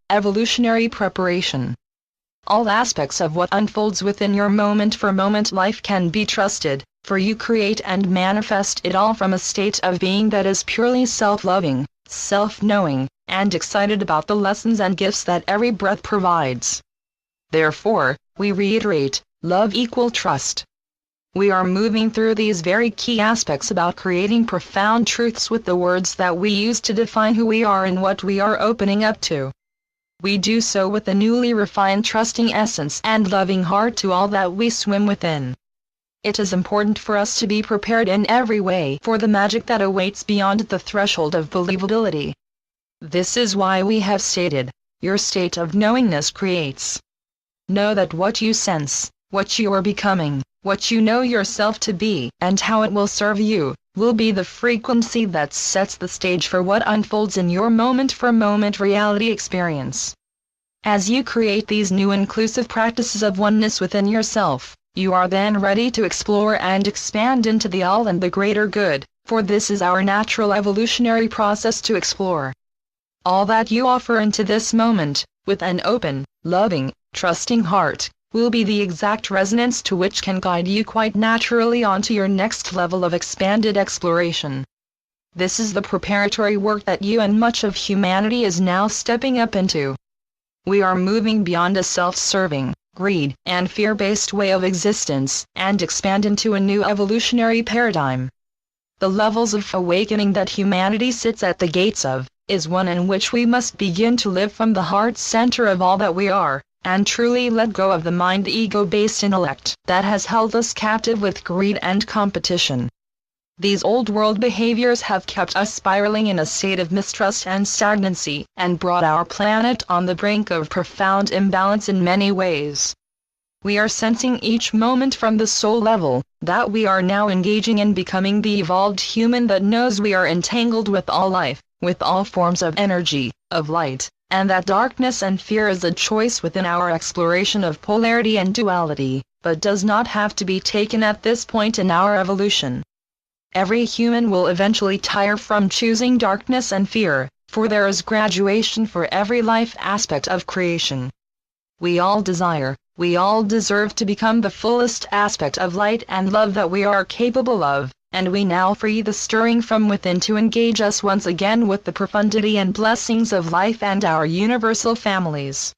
evolutionary preparation. All aspects of what unfolds within your moment-for-moment life can be trusted, for you create and manifest it all from a state of being that is purely self-loving, self-knowing, and excited about the lessons and gifts that every breath provides. Therefore, we reiterate, love equal trust. We are moving through these very key aspects about creating profound truths with the words that we use to define who we are and what we are opening up to. We do so with a newly refined trusting essence and loving heart to all that we swim within. It is important for us to be prepared in every way for the magic that awaits beyond the threshold of believability. This is why we have stated, your state of knowingness creates. Know that what you sense, what you are becoming, what you know yourself to be, and how it will serve you, will be the frequency that sets the stage for what unfolds in your moment-for-moment reality experience. As you create these new inclusive practices of oneness within yourself, you are then ready to explore and expand into the all and the greater good, for this is our natural evolutionary process to explore. All that you offer into this moment, with an open, loving, trusting heart, will be the exact resonance to which can guide you quite naturally onto your next level of expanded exploration. This is the preparatory work that you and much of humanity is now stepping up into. We are moving beyond a self-serving, greed, and fear-based way of existence, and expand into a new evolutionary paradigm. The levels of awakening that humanity sits at the gates of, is one in which we must begin to live from the heart center of all that we are, and truly let go of the mind-ego-based intellect that has held us captive with greed and competition. These old-world behaviors have kept us spiraling in a state of mistrust and stagnancy, and brought our planet on the brink of profound imbalance in many ways. We are sensing each moment from the soul level, that we are now engaging in becoming the evolved human that knows we are entangled with all life, with all forms of energy, of light, and that darkness and fear is a choice within our exploration of polarity and duality, but does not have to be taken at this point in our evolution. Every human will eventually tire from choosing darkness and fear, for there is graduation for every life aspect of creation. We all desire, we all deserve to become the fullest aspect of light and love that we are capable of, and we now free the stirring from within to engage us once again with the profundity and blessings of life and our universal families.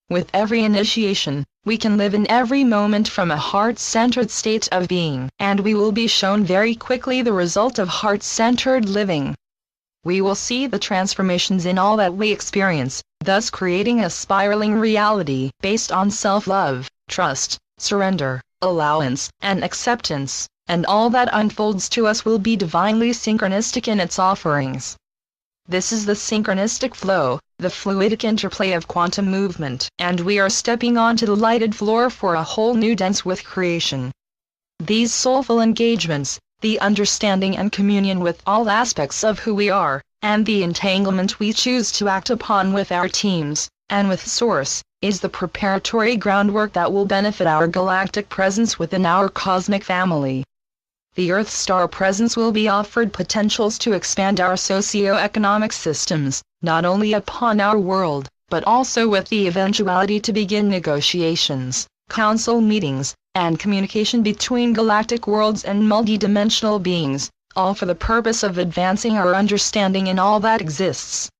With every initiation, we can live in every moment from a heart-centered state of being, and we will be shown very quickly the result of heart-centered living. We will see the transformations in all that we experience, thus creating a spiraling reality based on self-love, trust, surrender, allowance, and acceptance, and all that unfolds to us will be divinely synchronistic in its offerings. This is the synchronistic flow, the fluidic interplay of quantum movement, and we are stepping onto the lighted floor for a whole new dance with creation. These soulful engagements, the understanding and communion with all aspects of who we are, and the entanglement we choose to act upon with our teams, and with Source, is the preparatory groundwork that will benefit our galactic presence within our cosmic family. The Earth Star presence will be offered potentials to expand our socio-economic systems, not only upon our world, but also with the eventuality to begin negotiations, council meetings, and communication between galactic worlds and multidimensional beings, all for the purpose of advancing our understanding in all that exists.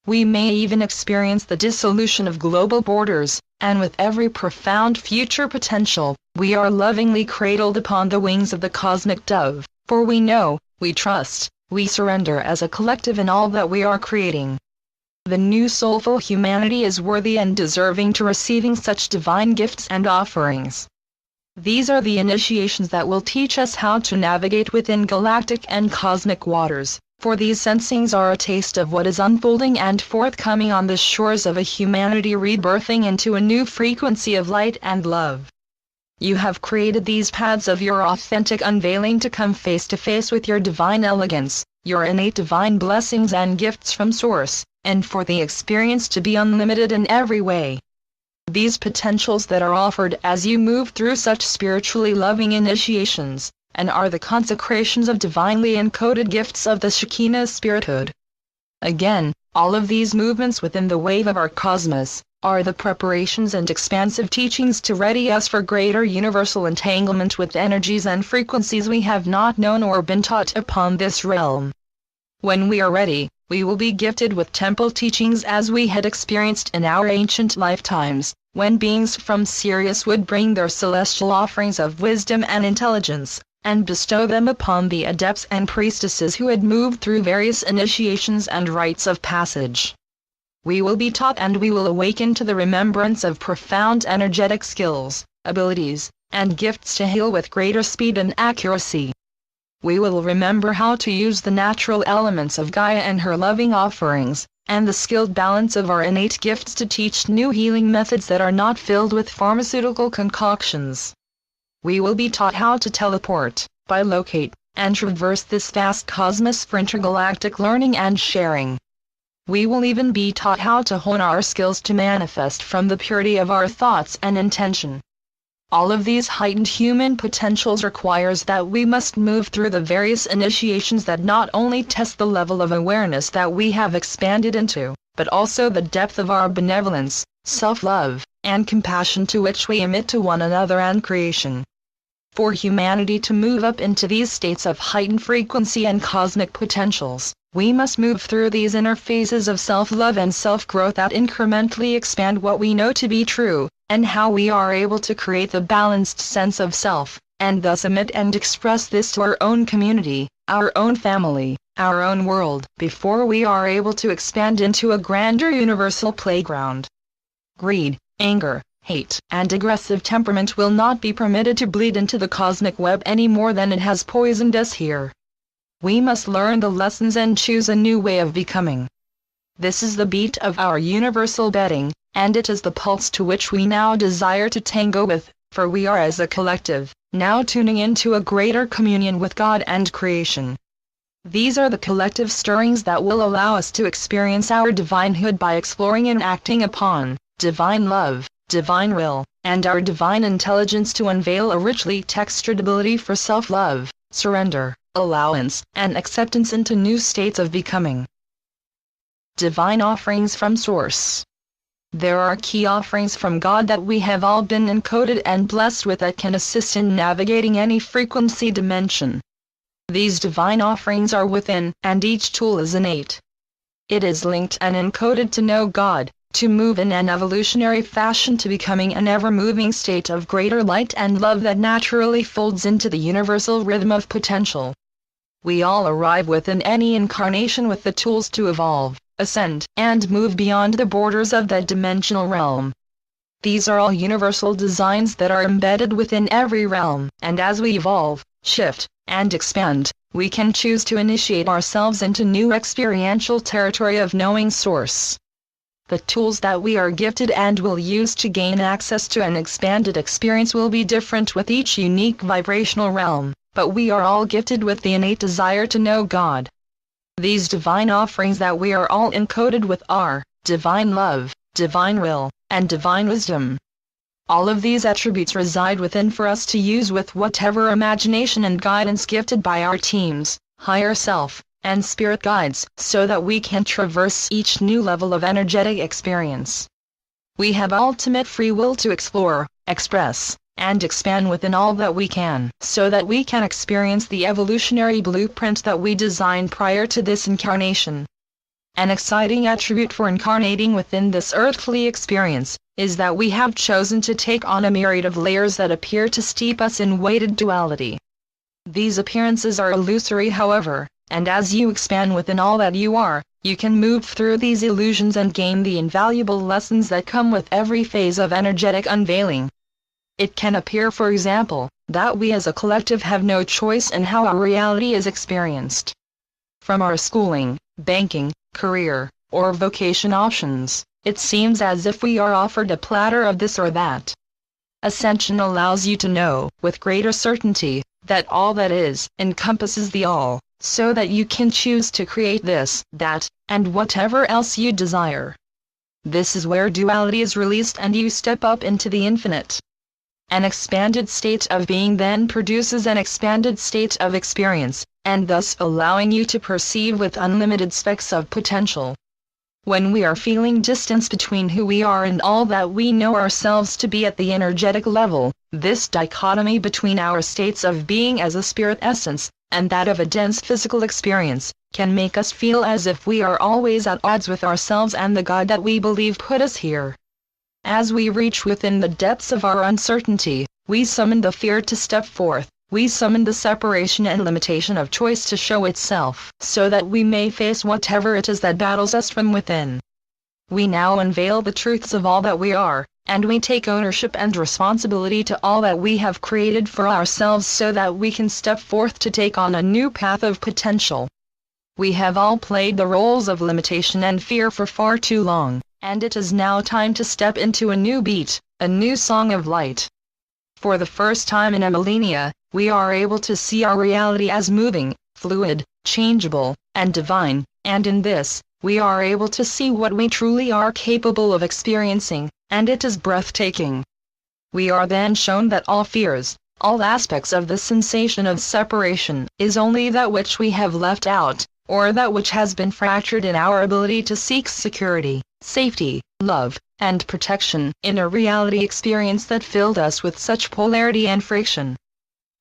We may even experience the dissolution of global borders, and with every profound future potential, we are lovingly cradled upon the wings of the cosmic dove, for we know, we trust, we surrender as a collective in all that we are creating. The new soulful humanity is worthy and deserving to receiving such divine gifts and offerings. These are the initiations that will teach us how to navigate within galactic and cosmic waters, for these sensings are a taste of what is unfolding and forthcoming on the shores of a humanity rebirthing into a new frequency of light and love. You have created these paths of your authentic unveiling to come face to face with your divine elegance, your innate divine blessings and gifts from Source, and for the experience to be unlimited in every way. These potentials that are offered as you move through such spiritually loving initiations, and are the consecrations of divinely encoded gifts of the Shekinah spirithood. Again, all of these movements within the wave of our cosmos are the preparations and expansive teachings to ready us for greater universal entanglement with energies and frequencies we have not known or been taught upon this realm. When we are ready, we will be gifted with temple teachings as we had experienced in our ancient lifetimes, when beings from Sirius would bring their celestial offerings of wisdom and intelligence, and bestow them upon the adepts and priestesses who had moved through various initiations and rites of passage. We will be taught and we will awaken to the remembrance of profound energetic skills, abilities, and gifts to heal with greater speed and accuracy. We will remember how to use the natural elements of Gaia and her loving offerings, and the skilled balance of our innate gifts to teach new healing methods that are not filled with pharmaceutical concoctions. We will be taught how to teleport, bilocate, and traverse this vast cosmos for intergalactic learning and sharing. We will even be taught how to hone our skills to manifest from the purity of our thoughts and intention. All of these heightened human potentials requires that we must move through the various initiations that not only test the level of awareness that we have expanded into, but also the depth of our benevolence, self-love, and compassion to which we emit to one another and creation. For humanity to move up into these states of heightened frequency and cosmic potentials, we must move through these inner phases of self-love and self-growth that incrementally expand what we know to be true, and how we are able to create the balanced sense of self, and thus emit and express this to our own community, our own family, our own world, before we are able to expand into a grander universal playground. Greed, anger, hate, and aggressive temperament will not be permitted to bleed into the cosmic web any more than it has poisoned us here. We must learn the lessons and choose a new way of becoming. This is the beat of our universal beating, and it is the pulse to which we now desire to tango with, for we are as a collective, now tuning into a greater communion with God and creation. These are the collective stirrings that will allow us to experience our divinehood by exploring and acting upon divine love, divine will, and our divine intelligence to unveil a richly textured ability for self-love, surrender, allowance, and acceptance into new states of becoming. Divine offerings from Source. There are key offerings from God that we have all been encoded and blessed with that can assist in navigating any frequency dimension. These divine offerings are within, and each tool is innate. It is linked and encoded to know God, to move in an evolutionary fashion to becoming an ever-moving state of greater light and love that naturally folds into the universal rhythm of potential. We all arrive within any incarnation with the tools to evolve, ascend, and move beyond the borders of that dimensional realm. These are all universal designs that are embedded within every realm, and as we evolve, shift, and expand, we can choose to initiate ourselves into new experiential territory of knowing Source. The tools that we are gifted and will use to gain access to an expanded experience will be different with each unique vibrational realm, but we are all gifted with the innate desire to know God. These divine offerings that we are all encoded with are divine love, divine will, and divine wisdom. All of these attributes reside within for us to use with whatever imagination and guidance gifted by our teams, higher self, and spirit guides, so that we can traverse each new level of energetic experience. We have ultimate free will to explore, express, and expand within all that we can, so that we can experience the evolutionary blueprint that we designed prior to this incarnation. An exciting attribute for incarnating within this earthly experience is that we have chosen to take on a myriad of layers that appear to steep us in weighted duality. These appearances are illusory, however, and as you expand within all that you are, you can move through these illusions and gain the invaluable lessons that come with every phase of energetic unveiling. It can appear, for example, that we as a collective have no choice in how our reality is experienced. From our schooling, banking, career, or vocation options, it seems as if we are offered a platter of this or that. Ascension allows you to know, with greater certainty, that all that is encompasses the all, so that you can choose to create this, that, and whatever else you desire. This is where duality is released and you step up into the infinite. An expanded state of being then produces an expanded state of experience, and thus allowing you to perceive with unlimited specks of potential. When we are feeling distance between who we are and all that we know ourselves to be at the energetic level, this dichotomy between our states of being as a spirit essence, and that of a dense physical experience, can make us feel as if we are always at odds with ourselves and the God that we believe put us here. As we reach within the depths of our uncertainty, we summon the fear to step forth. We summon the separation and limitation of choice to show itself, so that we may face whatever it is that battles us from within. We now unveil the truths of all that we are, and we take ownership and responsibility to all that we have created for ourselves so that we can step forth to take on a new path of potential. We have all played the roles of limitation and fear for far too long, and it is now time to step into a new beat, a new song of light. For the first time in a millennia, we are able to see our reality as moving, fluid, changeable, and divine, and in this, we are able to see what we truly are capable of experiencing, and it is breathtaking. We are then shown that all fears, all aspects of the sensation of separation, is only that which we have left out, or that which has been fractured in our ability to seek security, safety, love, and protection in a reality experience that filled us with such polarity and friction.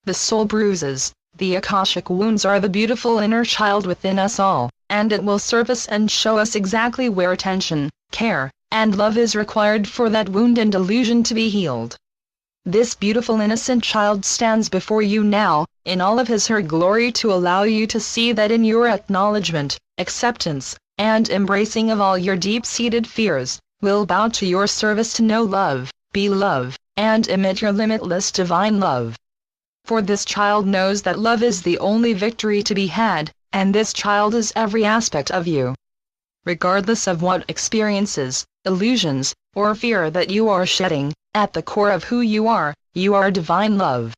The soul bruises, the Akashic wounds are the beautiful inner child within us all, and it will surface and show us exactly where attention, care, and love is required for that wound and illusion to be healed. This beautiful innocent child stands before you now, in all of his/her glory, to allow you to see that in your acknowledgement, acceptance, and embracing of all your deep-seated fears, will bow to your service to know love, be love, and emit your limitless divine love. For this child knows that love is the only victory to be had, and this child is every aspect of you. Regardless of what experiences, illusions, or fear that you are shedding, at the core of who you are divine love.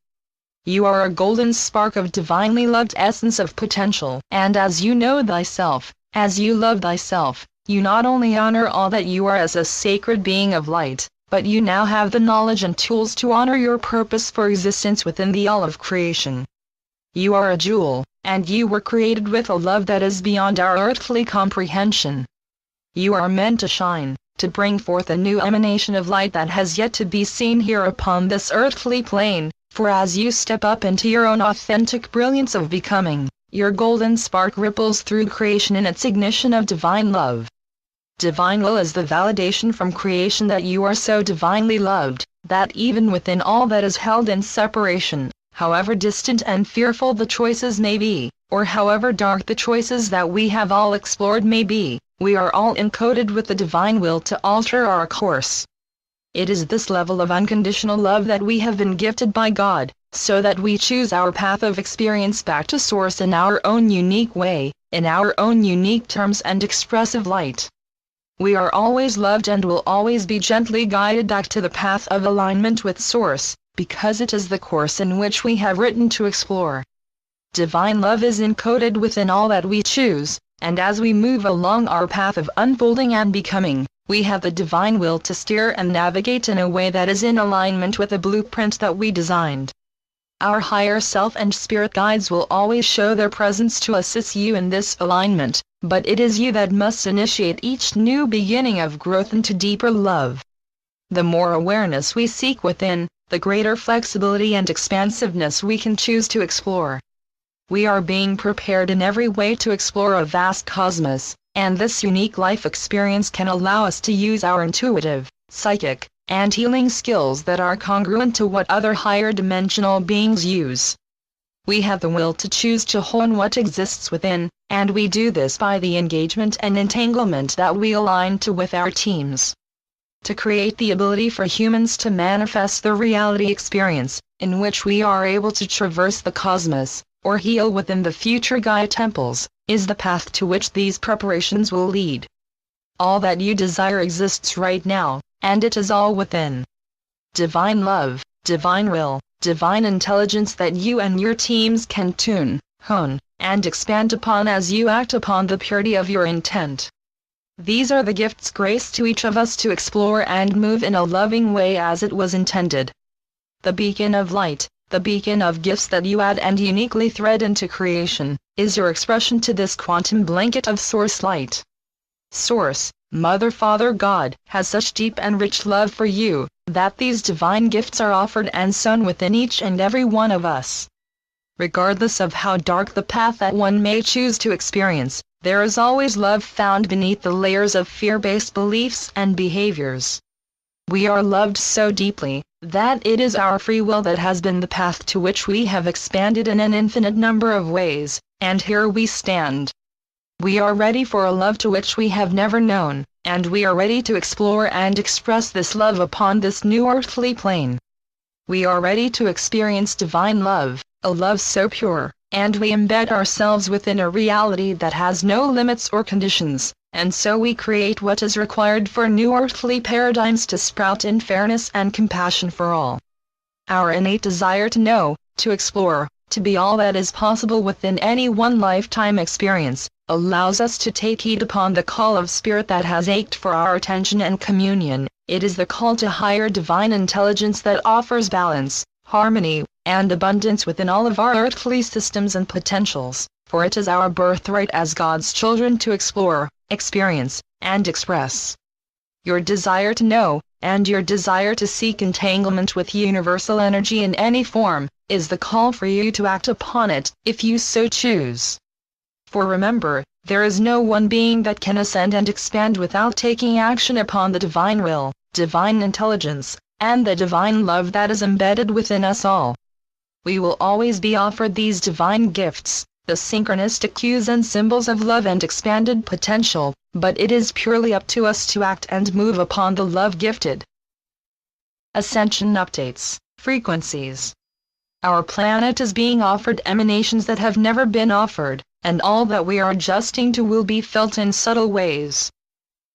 You are a golden spark of divinely loved essence of potential, and as you know thyself, as you love thyself, you not only honor all that you are as a sacred being of light, but you now have the knowledge and tools to honor your purpose for existence within the all of creation. You are a jewel, and you were created with a love that is beyond our earthly comprehension. You are meant to shine, to bring forth a new emanation of light that has yet to be seen here upon this earthly plane, for as you step up into your own authentic brilliance of becoming, your golden spark ripples through creation in its ignition of divine love. Divine will is the validation from creation that you are so divinely loved, that even within all that is held in separation, however distant and fearful the choices may be, or however dark the choices that we have all explored may be, we are all encoded with the divine will to alter our course. It is this level of unconditional love that we have been gifted by God, so that we choose our path of experience back to source in our own unique way, in our own unique terms and expressive light. We are always loved and will always be gently guided back to the path of alignment with Source, because it is the course in which we have written to explore. Divine love is encoded within all that we choose, and as we move along our path of unfolding and becoming, we have the divine will to steer and navigate in a way that is in alignment with the blueprint that we designed. Our higher self and spirit guides will always show their presence to assist you in this alignment, but it is you that must initiate each new beginning of growth into deeper love. The more awareness we seek within, the greater flexibility and expansiveness we can choose to explore. We are being prepared in every way to explore a vast cosmos, and this unique life experience can allow us to use our intuitive, psychic, and healing skills that are congruent to what other higher dimensional beings use. We have the will to choose to hone what exists within, and we do this by the engagement and entanglement that we align to with our teams. To create the ability for humans to manifest the reality experience, in which we are able to traverse the cosmos, or heal within the future Gaia temples, is the path to which these preparations will lead. All that you desire exists right now, and it is all within. Divine love, divine will, divine intelligence that you and your teams can tune, hone, and expand upon as you act upon the purity of your intent. These are the gifts graced to each of us to explore and move in a loving way as it was intended. The beacon of light, the beacon of gifts that you add and uniquely thread into creation, is your expression to this quantum blanket of Source Light. Source, Mother, Father, God, has such deep and rich love for you, that these divine gifts are offered and sown within each and every one of us. Regardless of how dark the path that one may choose to experience, there is always love found beneath the layers of fear-based beliefs and behaviors. We are loved so deeply, that it is our free will that has been the path to which we have expanded in an infinite number of ways, and here we stand. We are ready for a love to which we have never known, and we are ready to explore and express this love upon this new earthly plane. We are ready to experience divine love, a love so pure, and we embed ourselves within a reality that has no limits or conditions, and so we create what is required for new earthly paradigms to sprout in fairness and compassion for all. Our innate desire to know, to explore, to be all that is possible within any one lifetime experience, allows us to take heed upon the call of spirit that has ached for our attention and communion. It is the call to higher divine intelligence that offers balance, harmony, and abundance within all of our earthly systems and potentials, for it is our birthright as God's children to explore, experience, and express. Your desire to know, and your desire to seek entanglement with universal energy in any form, is the call for you to act upon it, if you so choose. For remember, there is no one being that can ascend and expand without taking action upon the divine will, divine intelligence, and the divine love that is embedded within us all. We will always be offered these divine gifts, the synchronistic cues and symbols of love and expanded potential, but it is purely up to us to act and move upon the love gifted. Ascension updates, frequencies. Our planet is being offered emanations that have never been offered, and all that we are adjusting to will be felt in subtle ways.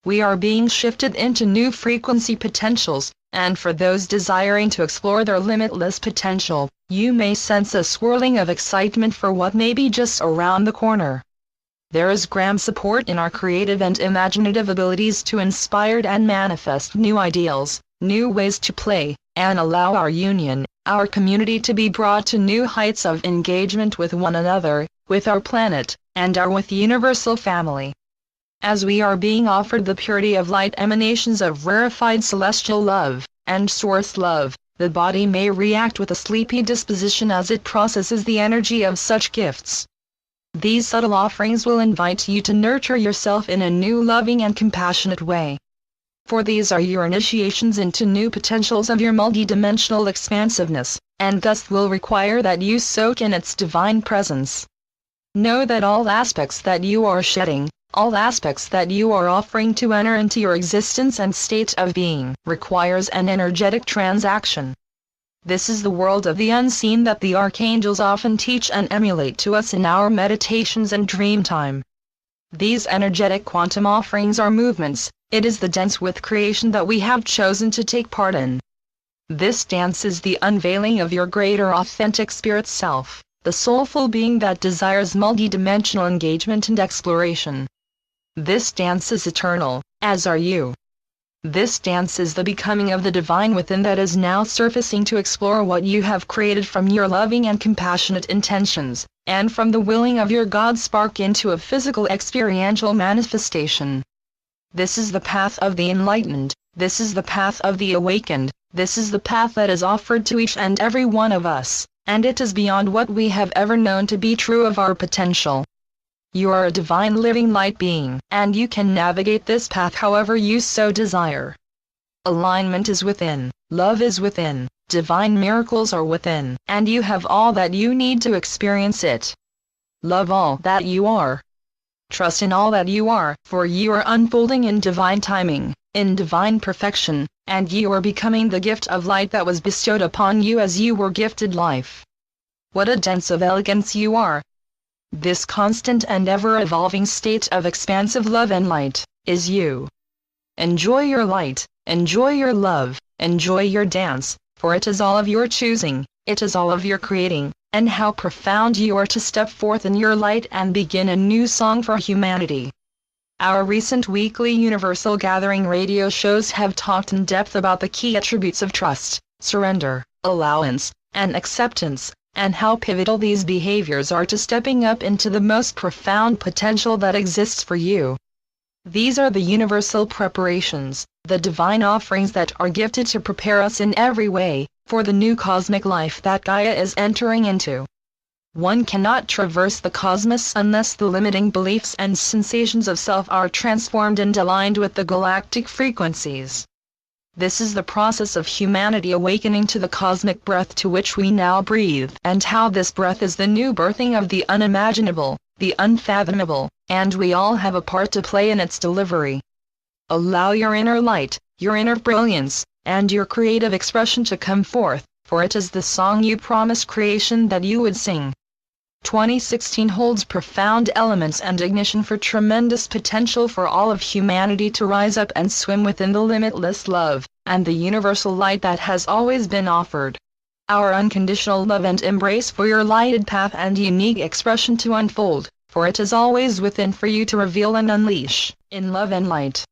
We are being shifted into new frequency potentials, and for those desiring to explore their limitless potential, you may sense a swirling of excitement for what may be just around the corner. There is grand support in our creative and imaginative abilities to inspire and manifest new ideals, new ways to play, and allow our union, our community to be brought to new heights of engagement with one another, with our planet, and with universal family. As we are being offered the purity of light emanations of rarefied celestial love, and source love, the body may react with a sleepy disposition as it processes the energy of such gifts. These subtle offerings will invite you to nurture yourself in a new loving and compassionate way. For these are your initiations into new potentials of your multidimensional expansiveness, and thus will require that you soak in its divine presence. Know that all aspects that you are shedding, all aspects that you are offering to enter into your existence and state of being, requires an energetic transaction. This is the world of the unseen that the archangels often teach and emulate to us in our meditations and dream time. These energetic quantum offerings are movements. It is the dance with creation that we have chosen to take part in. This dance is the unveiling of your greater authentic spirit self, the soulful being that desires multidimensional engagement and exploration. This dance is eternal, as are you. This dance is the becoming of the divine within that is now surfacing to explore what you have created from your loving and compassionate intentions, and from the willing of your God spark into a physical experiential manifestation. This is the path of the enlightened, this is the path of the awakened, this is the path that is offered to each and every one of us, and it is beyond what we have ever known to be true of our potential. You are a divine living light being, and you can navigate this path however you so desire. Alignment is within, love is within, divine miracles are within, and you have all that you need to experience it. Love all that you are. Trust in all that you are, for you are unfolding in divine timing, in divine perfection, and you are becoming the gift of light that was bestowed upon you as you were gifted life. What a dance of elegance you are! This constant and ever-evolving state of expansive love and light, is you. Enjoy your light, enjoy your love, enjoy your dance, for it is all of your choosing, it is all of your creating, and how profound you are to step forth in your light and begin a new song for humanity. Our recent weekly Universal Gathering radio shows have talked in depth about the key attributes of trust, surrender, allowance, and acceptance, and how pivotal these behaviors are to stepping up into the most profound potential that exists for you. These are the universal preparations, the divine offerings that are gifted to prepare us in every way, for the new cosmic life that Gaia is entering into. One cannot traverse the cosmos unless the limiting beliefs and sensations of self are transformed and aligned with the galactic frequencies. This is the process of humanity awakening to the cosmic breath to which we now breathe, and how this breath is the new birthing of the unimaginable, the unfathomable, and we all have a part to play in its delivery. Allow your inner light, your inner brilliance, and your creative expression to come forth, for it is the song you promised creation that you would sing. 2016 holds profound elements and ignition for tremendous potential for all of humanity to rise up and swim within the limitless love, and the universal light that has always been offered. Our unconditional love and embrace for your lighted path and unique expression to unfold, for it is always within for you to reveal and unleash, in love and light.